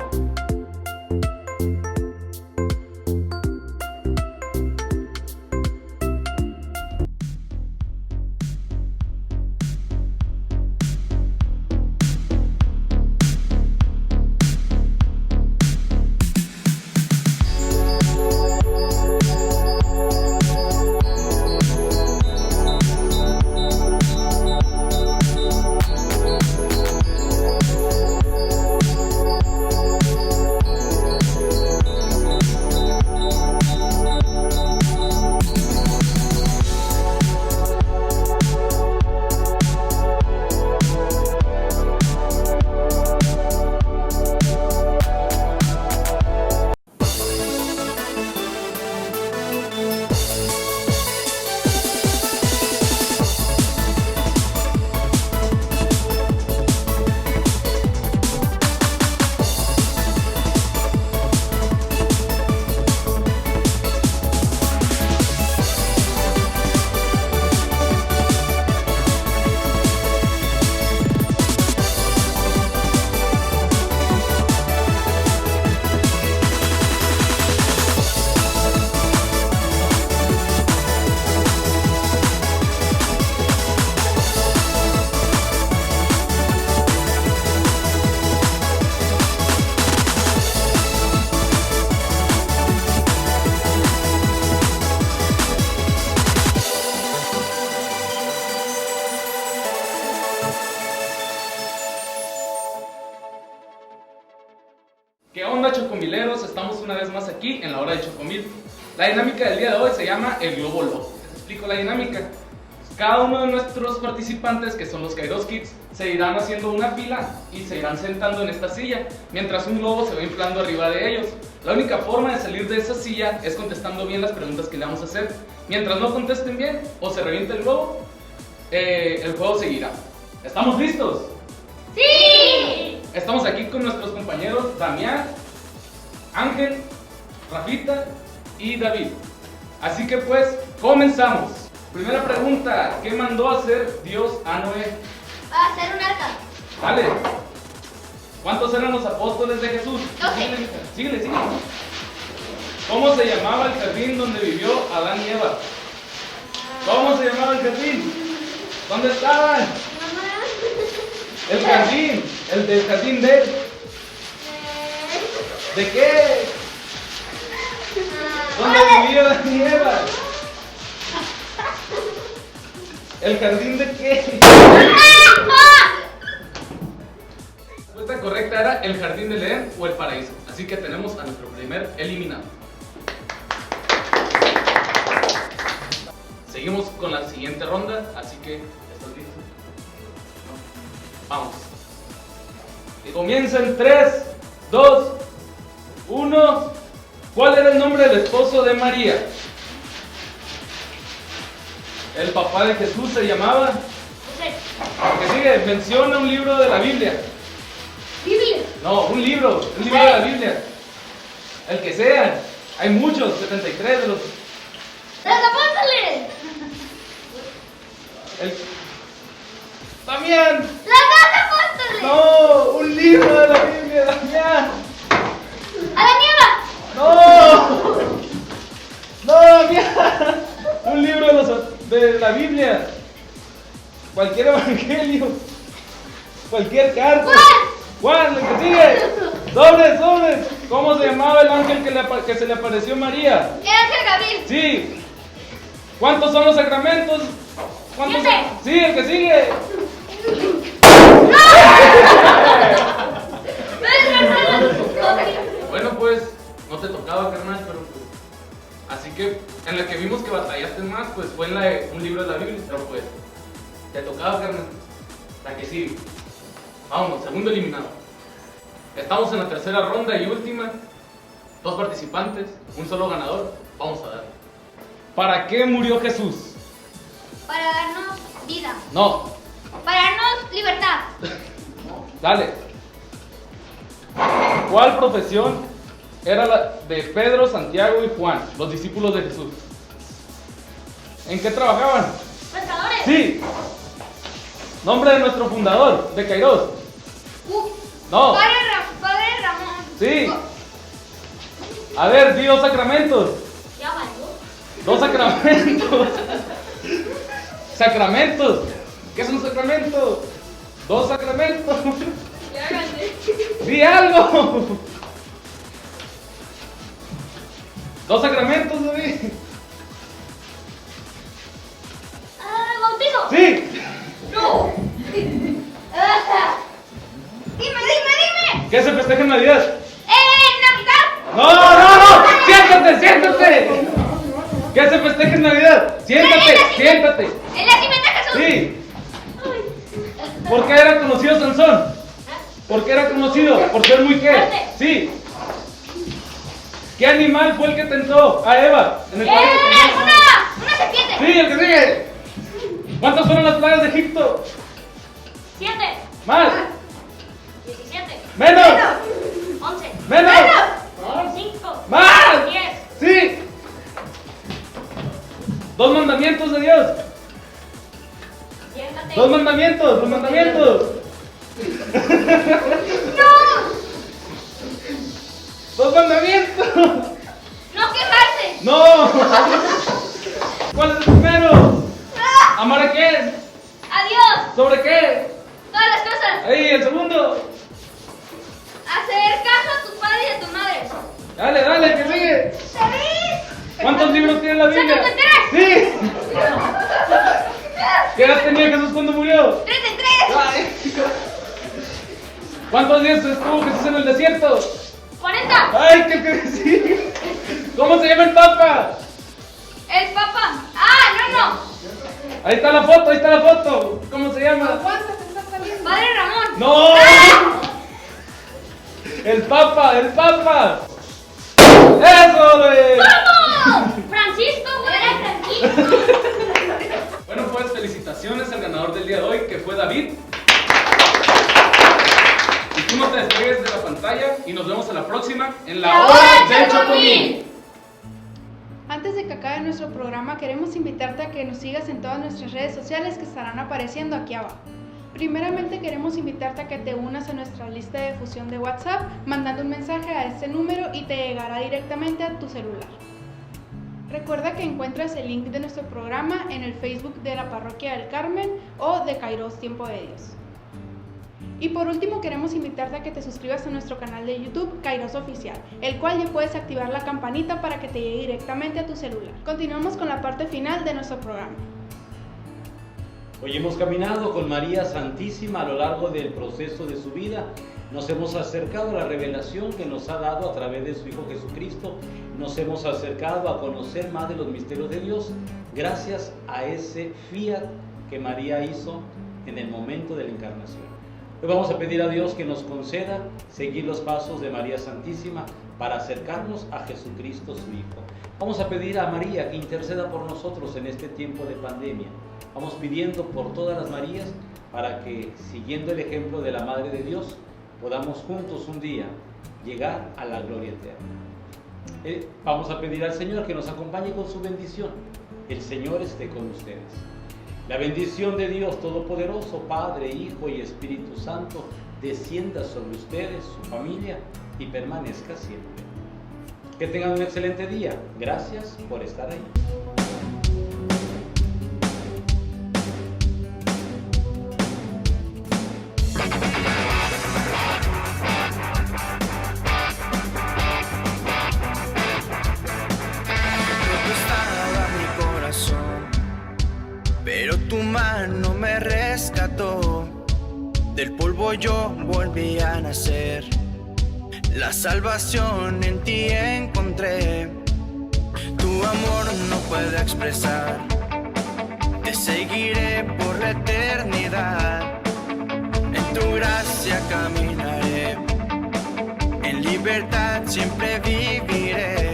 ¿Qué onda, chocomileros? Estamos una vez más aquí en la hora de Chocomil. La dinámica del día de hoy se llama el globo loco. Les explico la dinámica. Cada uno de nuestros participantes, que son los Kairos Kids, se irán haciendo una fila y se irán sentando en esta silla, mientras un globo se va inflando arriba de ellos. La única forma de salir de esa silla es contestando bien las preguntas que le vamos a hacer. Mientras no contesten bien o se reviente el globo, el juego seguirá. ¿Estamos listos? ¡Sí! Estamos aquí con nuestros compañeros Damián, Ángel, Rafita y David. Así que pues, comenzamos. Primera pregunta, ¿qué mandó a hacer Dios a Noé? Va a ser un arca. Dale. ¿Cuántos eran los apóstoles de Jesús? 12. Síguele. ¿Cómo se llamaba el jardín donde vivió Adán y Eva? ¿Cómo se llamaba el jardín? ¿Dónde estaban? El jardín, el del jardín de... ¿De qué? ¿Dónde vivía Adán y Eva? ¿El jardín de qué? La respuesta correcta era el jardín del Edén o el paraíso. Así que tenemos a nuestro primer eliminado. Seguimos con la siguiente ronda, así que ¿estás listo? Vamos. Y comienza en 3, 2, 1. ¿Cuál era el nombre del esposo de María? El papá de Jesús se llamaba. José. ¿Qué sigue? Menciona un libro de la Biblia. Biblia. No, un libro de la Biblia. El que sea. Hay muchos, 73 de los. ¡Los apóstoles! ¡Damián! ¡Los dos apóstoles! ¡No! ¡Un libro de la Biblia, Damián! ¡Adán y Eva! ¡No! ¡No, Damián! Un libro de la Biblia. Cualquier evangelio. Cualquier carta. Juan, el que sigue. Sobres. ¿Cómo se llamaba el ángel que se le apareció a María? ¡El ángel Gabriel! Sí. ¿Cuántos son los sacramentos? ¿Cuántos? 7. Sí, el que sigue. Bueno, pues no te tocaba, carnal, pero pues. Así que en la que vimos que batallaste más, pues fue en la de un libro de la Biblia, pero pues te tocaba, carnal. La que sigue. Vámonos, segundo eliminado. Estamos en la tercera ronda y última. 2 participantes, un solo ganador. Vamos a darle. ¿Para qué murió Jesús? Para darnos vida. No, Para darnos libertad. dale. ¿Cuál profesión era la de Pedro, Santiago y Juan, los discípulos de Jesús? ¿En qué trabajaban? Pescadores. Sí. Nombre de nuestro fundador, de Kairos. No. Padre Ramón. Sí. A ver, di 2 sacramentos. Ya valió. 2 sacramentos. Sacramentos. ¿Qué es un sacramento? 2 sacramentos. Ya gané. Di algo. 2 sacramentos, David. Bautizo. Sí. No. Dime. ¿Qué se festeja en Navidad? Navidad. No. Siéntate. ¿Qué se festeja en Navidad? Siéntate. El nacimiento de Jesús. Sí. ¿Por qué era conocido Sansón? ¿Por qué era conocido? ¿Por ser muy qué? Fuerte. Sí. ¿Qué animal fue el que tentó a Eva en el paraíso? Una serpiente. Sí, el que sigue. ¿Cuántas fueron las plagas de Egipto? 7. Más. 17. Menos. 11. Menos. 5. Más. 10. Sí. 2 mandamientos de Dios. Siéntate. 2 mandamientos. Los mandamientos. ¡No! 2 mandamientos. ¡No quejarse! No. ¿Cuál es el primero? ¿Amar a quién? ¡Adiós! ¿Sobre qué? Todas las cosas. Ahí, el segundo. Hacer caso a tu padre y a tu madre. Dale, que sigue. ¡David! ¿Cuántos libros tiene la Biblia? 73. Sí. ¿Qué edad tenía Jesús cuando murió? 33. ¿Cuántos días estuvo Jesús en el desierto? 40. Ay, ¿qué sigue? ¿Cómo se llama el Papa? El Papa. ¡Ah, no! Ahí está la foto. ¿Cómo se llama? Padre Ramón. ¡No! ¡Ah! El Papa. ¡Eso, güey! ¡Vamos! Francisco, güey. Francisco. Bueno, pues felicitaciones al ganador del día de hoy, que fue David. Y tú no te despegues de la pantalla y nos vemos a la próxima en la hora del Chocomil. Antes de que acabe nuestro programa, queremos invitarte a que nos sigas en todas nuestras redes sociales que estarán apareciendo aquí abajo. Primeramente queremos invitarte a que te unas a nuestra lista de difusión de WhatsApp mandando un mensaje a este número y te llegará directamente a tu celular. Recuerda que encuentras el link de nuestro programa en el Facebook de la Parroquia del Carmen o de Kairos Tiempo de Dios. Y por último queremos invitarte a que te suscribas a nuestro canal de YouTube Kairos Oficial, el cual ya puedes activar la campanita para que te llegue directamente a tu celular. Continuamos con la parte final de nuestro programa. Hoy hemos caminado con María Santísima a lo largo del proceso de su vida. Nos hemos acercado a la revelación que nos ha dado a través de su Hijo Jesucristo. Nos hemos acercado a conocer más de los misterios de Dios gracias a ese fiat que María hizo en el momento de la encarnación. Hoy vamos a pedir a Dios que nos conceda seguir los pasos de María Santísima para acercarnos a Jesucristo su Hijo. Vamos a pedir a María que interceda por nosotros en este tiempo de pandemia. Vamos pidiendo por todas las Marías para que, siguiendo el ejemplo de la Madre de Dios, podamos juntos un día llegar a la gloria eterna. Vamos a pedir al Señor que nos acompañe con su bendición. El Señor esté con ustedes. La bendición de Dios Todopoderoso, Padre, Hijo y Espíritu Santo, descienda sobre ustedes, su familia, y permanezca siempre. Que tengan un excelente día. Gracias por estar ahí. Pero tu mano me rescató, del polvo yo volví a nacer. La salvación en ti encontré, tu amor no puedo expresar. Te seguiré por la eternidad, en tu gracia caminaré, en libertad siempre viviré.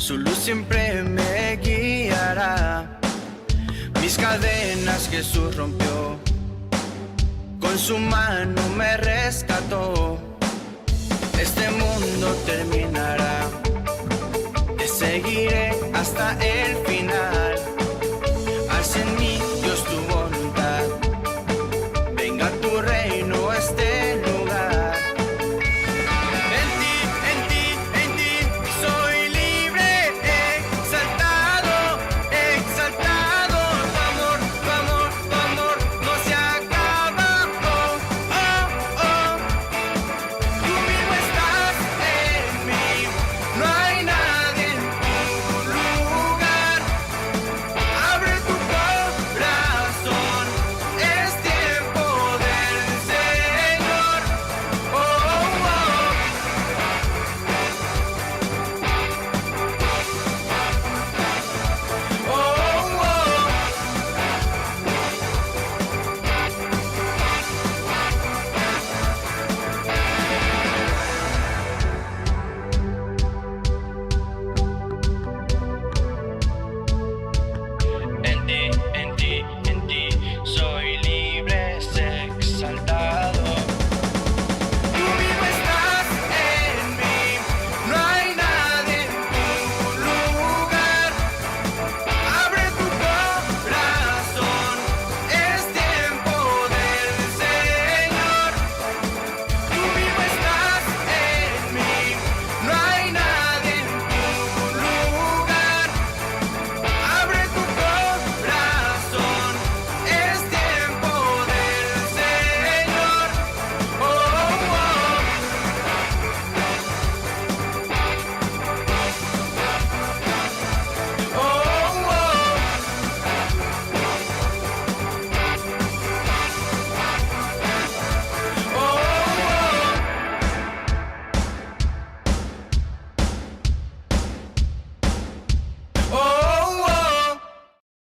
Su luz siempre me guiará. Mis cadenas Jesús rompió, con su mano me rescató. Este mundo terminará, te seguiré hasta el final.